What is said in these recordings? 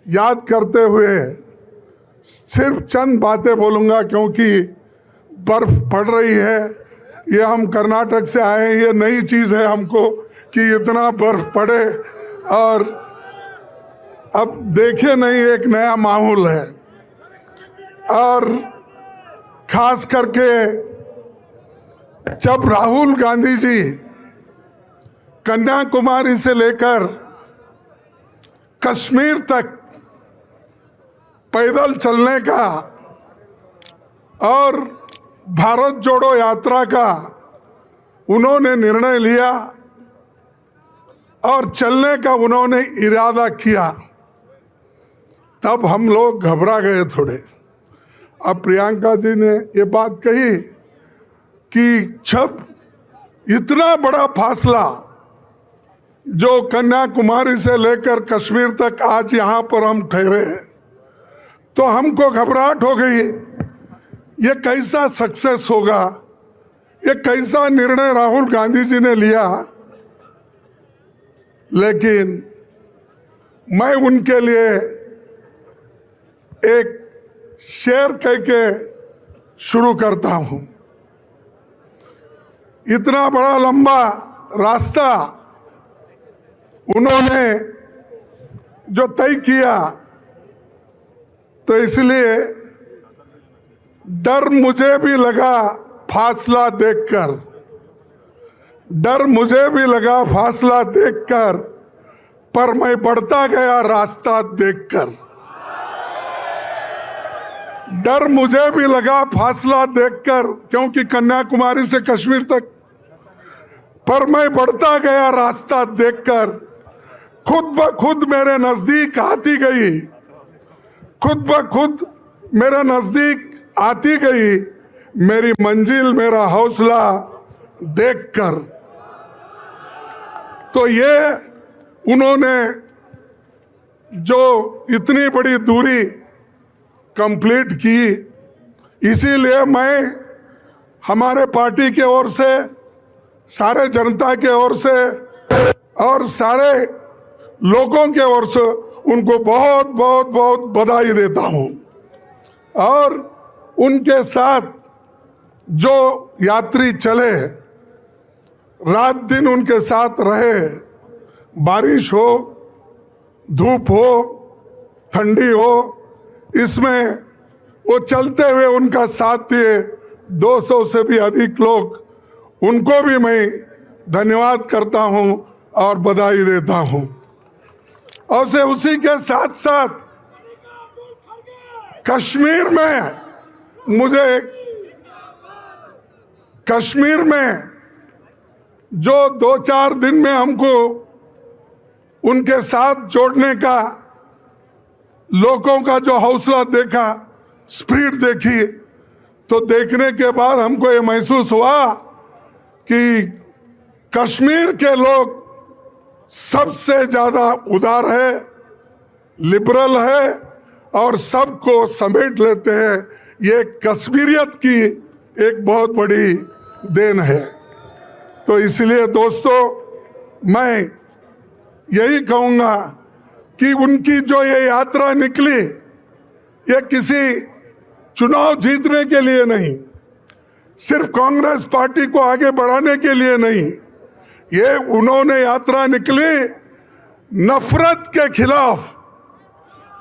याद करते हुए सिर्फ चंद बातें बोलूँगा, क्योंकि बर्फ पड़ रही है। ये हम कर्नाटक से आए हैं, ये नई चीज़ है हमको कि इतना बर्फ पड़े, और अब देखे नहीं, एक नया माहौल है। और खास करके जब राहुल गांधी जी कन्याकुमारी से लेकर कश्मीर तक पैदल चलने का और भारत जोड़ो यात्रा का उन्होंने निर्णय लिया और चलने का उन्होंने इरादा किया, तब हम लोग घबरा गए थोड़े। अब प्रियंका जी ने ये बात कही कि जब इतना बड़ा फासला जो कन्याकुमारी से लेकर कश्मीर तक आज यहाँ पर हम ठहरे हैं, तो हमको घबराहट हो गई, ये कैसा सक्सेस होगा, ये कैसा निर्णय राहुल गांधी जी ने लिया। लेकिन मैं उनके लिए एक शेर कह के शुरू करता हूं। इतना बड़ा लंबा रास्ता उन्होंने जो तय किया, तो इसलिए डर मुझे भी लगा फासला देखकर, डर मुझे भी लगा फासला देखकर, पर मैं बढ़ता गया रास्ता देखकर। डर मुझे भी लगा फासला देखकर, क्योंकि कन्याकुमारी से कश्मीर तक, पर मैं बढ़ता गया रास्ता देखकर। खुद ब खुद मेरे नजदीक आती गई, खुद ब खुद मेरे नजदीक आती गई मेरी मंजिल, मेरा हौसला देखकर। तो ये उन्होंने जो इतनी बड़ी दूरी कंप्लीट की, इसीलिए मैं हमारे पार्टी के ओर से, सारे जनता के ओर से और सारे लोगों के ओर से उनको बहुत बहुत बहुत बधाई देता हूं। और उनके साथ जो यात्री चले, रात दिन उनके साथ रहे, बारिश हो, धूप हो, ठंडी हो, इसमें वो चलते हुए उनका साथ दिए 200 से भी अधिक लोग, उनको भी मैं धन्यवाद करता हूं और बधाई देता हूं। और से उसी के साथ साथ कश्मीर में मुझे, कश्मीर में जो 2-4 दिन में हमको उनके साथ जोड़ने का, लोगों का जो हौसला देखा, स्पिरिट देखी, तो देखने के बाद हमको ये महसूस हुआ कि कश्मीर के लोग सबसे ज्यादा उदार है, लिबरल है और सबको समेट लेते हैं। ये कश्मीरियत की एक बहुत बड़ी देन है। तो इसलिए दोस्तों, मैं यही कहूँगा कि उनकी जो ये यात्रा निकली, ये किसी चुनाव जीतने के लिए नहीं, सिर्फ कांग्रेस पार्टी को आगे बढ़ाने के लिए नहीं, ये उन्होंने यात्रा निकली नफरत के खिलाफ।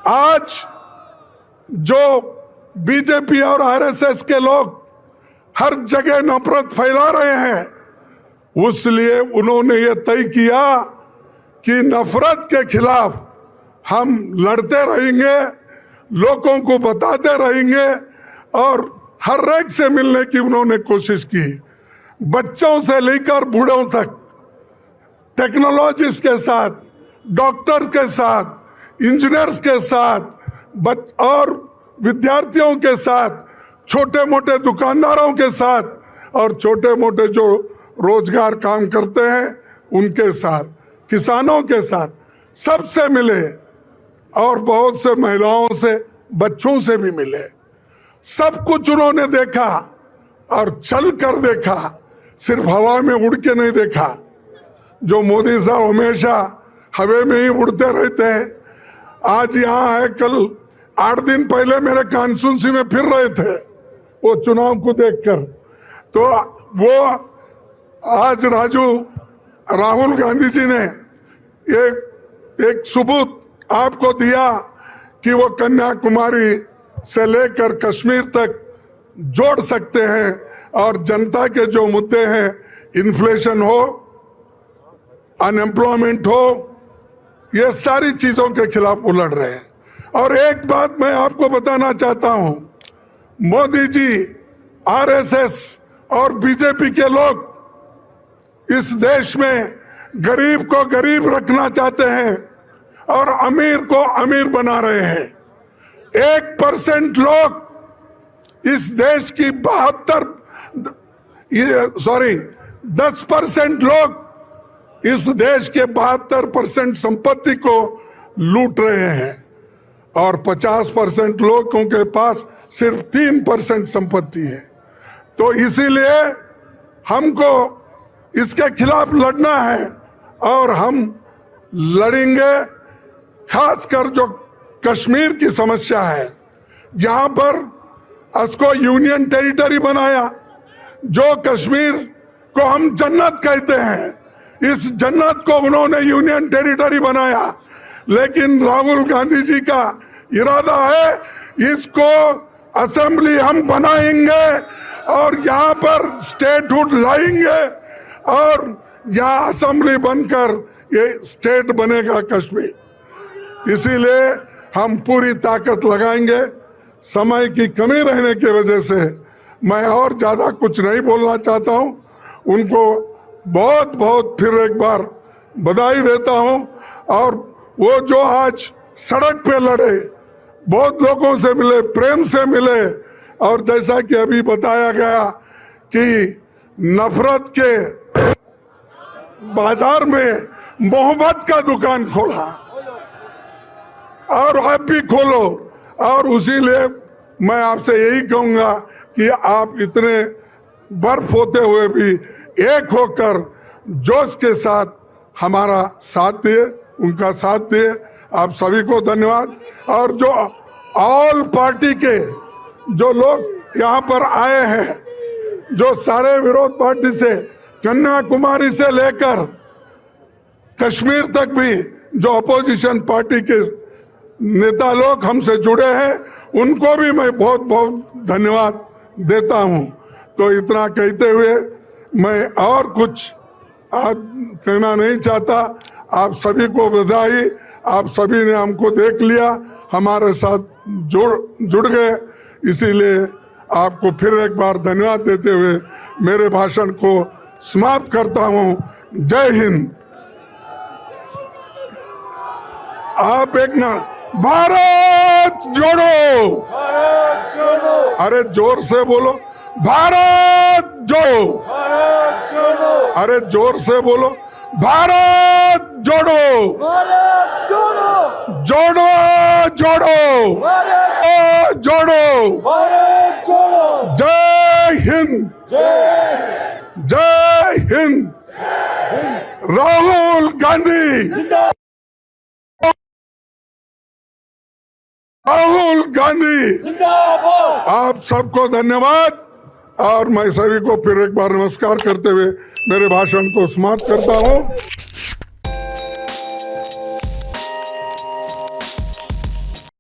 आज जो बीजेपी और आरएसएस के लोग हर जगह नफरत फैला रहे हैं, उसलिए उन्होंने ये तय किया कि नफरत के खिलाफ हम लड़ते रहेंगे, लोगों को बताते रहेंगे और हर एक से मिलने की उन्होंने कोशिश की। बच्चों से लेकर बूढ़ों तक, टेक्नोलॉजिस्ट के साथ, डॉक्टर के साथ, इंजीनियर्स के साथ और विद्यार्थियों के साथ, छोटे मोटे दुकानदारों के साथ और छोटे मोटे जो रोजगार काम करते हैं उनके साथ, किसानों के साथ, सबसे मिले और बहुत से महिलाओं से, बच्चों से भी मिले। सब कुछ उन्होंने देखा और चल कर देखा, सिर्फ हवा में उड़ के नहीं देखा। जो मोदी साहब हमेशा हवा में ही उड़ते रहते हैं, आज यहाँ है, कल 8 दिन पहले मेरे कॉन्स्टिट्यूंसी में फिर रहे थे वो चुनाव को देखकर। तो वो आज राहुल गांधी जी ने एक सबूत आपको दिया कि वो कन्याकुमारी से लेकर कश्मीर तक जोड़ सकते हैं और जनता के जो मुद्दे हैं, इन्फ्लेशन हो, अनएम्प्लॉयमेंट हो, ये सारी चीजों के खिलाफ वो लड़ रहे हैं। और एक बात मैं आपको बताना चाहता हूं, मोदी जी, आरएसएस और बीजेपी के लोग इस देश में गरीब को गरीब रखना चाहते हैं और अमीर को अमीर बना रहे हैं। 1% लोग इस देश की 10% लोग इस देश के 72% संपत्ति को लूट रहे हैं और 50% लोगों के पास सिर्फ 3% संपत्ति है। तो इसीलिए हमको इसके खिलाफ लड़ना है और हम लड़ेंगे। खासकर जो कश्मीर की समस्या है, यहाँ पर उसको यूनियन टेरिटरी बनाया, जो कश्मीर को हम जन्नत कहते हैं, इस जन्नत को उन्होंने यूनियन टेरिटरी बनाया। लेकिन राहुल गांधी जी का इरादा है इसको असेंबली हम बनाएंगे और यहाँ पर स्टेटहुड लाएंगे और यहाँ असेंबली बनकर ये स्टेट बनेगा कश्मीर। इसीलिए हम पूरी ताकत लगाएंगे। समय की कमी रहने की वजह से मैं और ज्यादा कुछ नहीं बोलना चाहता हूं। उनको बहुत बहुत फिर एक बार बधाई देता हूं। और वो जो आज सड़क पे लड़े, बहुत लोगों से मिले, प्रेम से मिले, और जैसा कि अभी बताया गया कि नफरत के बाजार में मोहब्बत का दुकान खोला और आप भी खोलो। और उसीलिए मैं आपसे यही कहूंगा कि आप इतने बर्फ होते हुए भी एक होकर जोश के साथ हमारा साथ दिए, उनका साथ दिए। आप सभी को धन्यवाद। और जो ऑल पार्टी के जो लोग यहाँ पर आए हैं, जो सारे विरोध पार्टी से, कन्याकुमारी से लेकर कश्मीर तक भी जो अपोजिशन पार्टी के नेता लोग हमसे जुड़े हैं, उनको भी मैं बहुत बहुत धन्यवाद देता हूं। तो इतना कहते हुए मैं और कुछ कहना नहीं चाहता। आप सभी को बधाई। आप सभी ने हमको देख लिया, हमारे साथ जुड़ गए। इसीलिए आपको फिर एक बार धन्यवाद देते हुए मेरे भाषण को समाप्त करता हूं। जय हिंद। आप एक ना, भारत जोड़ो, भारत जोड़ो, अरे जोर से बोलो, भारत जोड़ो, भारत जोड़ो, अरे जोर से बोलो, भारत जोड़ो, भारत जोड़ो, जोड़ो जोड़ो, भारत जोड़ो। भारत जोड़ो। जय हिंद, जय हिंद। राहुल गांधी, राहुल गांधी जिंदाबाद। आप सबको धन्यवाद। और मैं सभी को फिर एक बार नमस्कार करते हुए मेरे भाषण को समाप्त करता हूं।